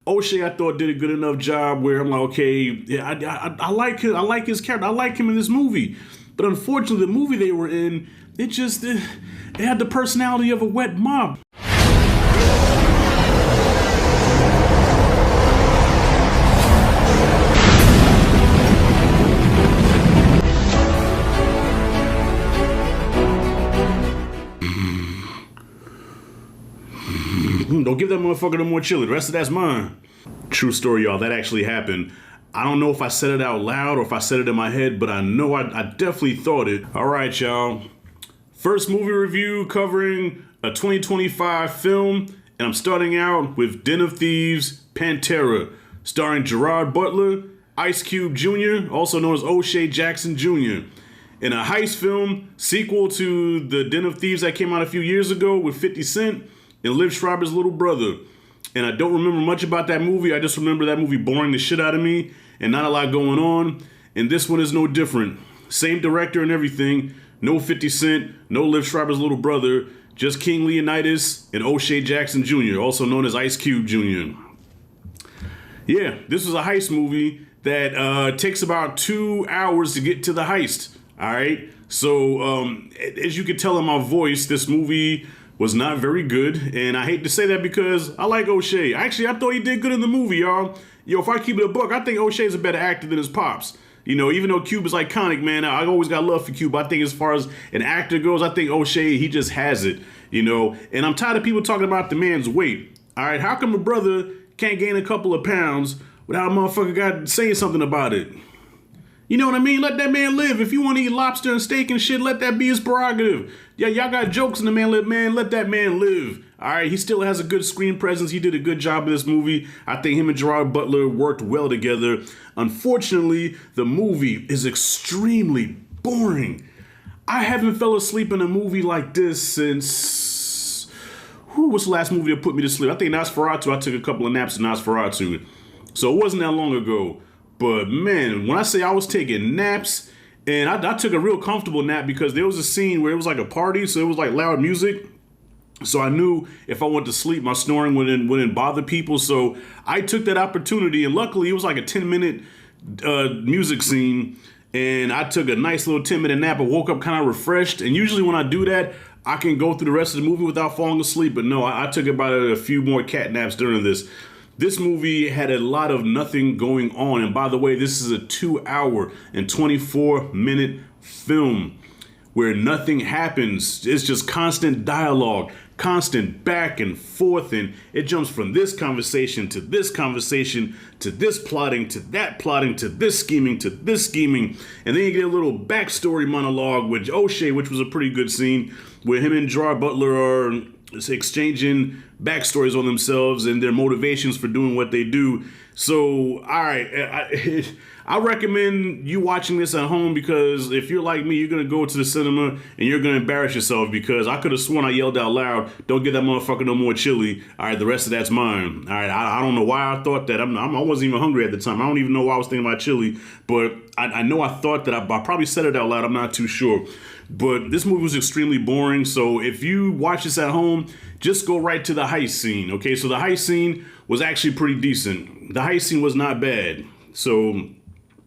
O'Shea, I thought, did a good enough job where I'm like, okay, yeah, I like him. I like his character. I like him in this movie. But unfortunately, the movie they were in, it had the personality of a wet mop. Don't give that motherfucker no more chili. The rest of that's mine. True story, y'all. That actually happened. I don't know if I said it out loud or if I said it in my head, but I know I definitely thought it. All right, y'all. First movie review covering a 2025 film, and I'm starting out with Den of Thieves, Pantera, starring Gerard Butler, Ice Cube Jr., also known as O'Shea Jackson Jr., in a heist film sequel to the Den of Thieves that came out a few years ago with 50 Cent and Liv Schreiber's little brother. And I don't remember much about that movie. I just remember that movie boring the shit out of me and not a lot going on. And this one is no different. Same director and everything. No 50 Cent, no Liv Schreiber's little brother, just King Leonidas and O'Shea Jackson Jr., also known as Ice Cube Jr. Yeah, this was a heist movie that takes about 2 hours to get to the heist. All right. So as you can tell in my voice, this movie was not very good. And I hate to say that because I like O'Shea. Actually, I thought he did good in the movie, y'all. Yo, if I keep it a buck, I think O'Shea's a better actor than his pops. You know, even though Cube is iconic, man, I always got love for Cube. I think as far as an actor goes, I think O'Shea, he just has it, you know. And I'm tired of people talking about the man's weight. All right, how come a brother can't gain a couple of pounds without a motherfucker got saying something about it? You know what I mean? Let that man live. If you want to eat lobster and steak and shit, let that be his prerogative. Yeah, y'all got jokes in the man, let that man live. All right, he still has a good screen presence. He did a good job in this movie. I think him and Gerard Butler worked well together. Unfortunately, the movie is extremely boring. I haven't fell asleep in a movie like this since... what's the last movie that put me to sleep? I think Nosferatu. I took a couple of naps in Nosferatu. So it wasn't that long ago. But man, when I say I was taking naps, and I took a real comfortable nap because there was a scene where it was like a party, so it was like loud music. So I knew if I went to sleep, my snoring wouldn't bother people. So I took that opportunity, and luckily it was like a 10-minute music scene, and I took a nice little 10-minute nap and woke up kind of refreshed. And usually when I do that, I can go through the rest of the movie without falling asleep. But no, I took about a few more cat naps during this. This movie had a lot of nothing going on. And by the way, this is a 2-hour and 24-minute film where nothing happens. It's just constant dialogue, constant back and forth. And it jumps from this conversation to this conversation to this plotting to that plotting to this scheming to this scheming. And then you get a little backstory monologue with O'Shea, which was a pretty good scene where him and Gerard Butler are exchanging backstories on themselves and their motivations for doing what they do. So, all right, I recommend you watching this at home because if you're like me, you're going to go to the cinema and you're going to embarrass yourself because I could have sworn I yelled out loud, don't give that motherfucker no more chili. All right, the rest of that's mine. All right, I don't know why I thought that. I wasn't even hungry at the time. I don't even know why I was thinking about chili, but I know I thought that. I probably said it out loud. I'm not too sure. But this movie was extremely boring. So if you watch this at home, just go right to the heist scene. Okay, so the heist scene was actually pretty decent. The heist scene was not bad. So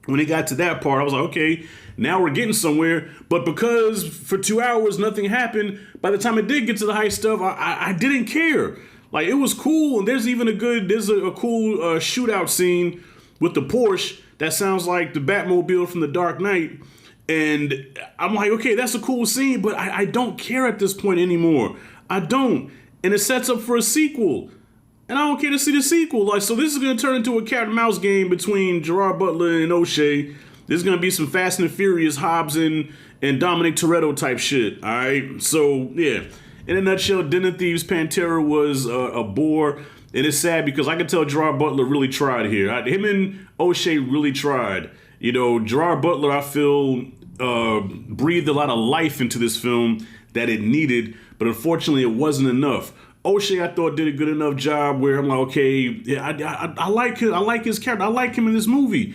when it got to that part, I was like, okay, now we're getting somewhere. But because for 2 hours, nothing happened, by the time it did get to the heist stuff, I didn't care. Like, it was cool. And there's even a cool shootout scene with the Porsche that sounds like the Batmobile from The Dark Knight. And I'm like, okay, that's a cool scene, but I don't care at this point anymore. I don't. And it sets up for a sequel. And I don't care to see the sequel. Like, so this is going to turn into a cat and mouse game between Gerard Butler and O'Shea. There's going to be some Fast and Furious Hobbs and Dominic Toretto type shit. All right. So, yeah. In a nutshell, Den of Thieves Pantera was a bore. And it's sad because I can tell Gerard Butler really tried here. Him and O'Shea really tried. You know, Gerard Butler, I feel, breathed a lot of life into this film that it needed, but unfortunately it wasn't enough. O'Shea, I thought, did a good enough job where I'm like, okay, yeah, I like him. I like his character. I like him in this movie.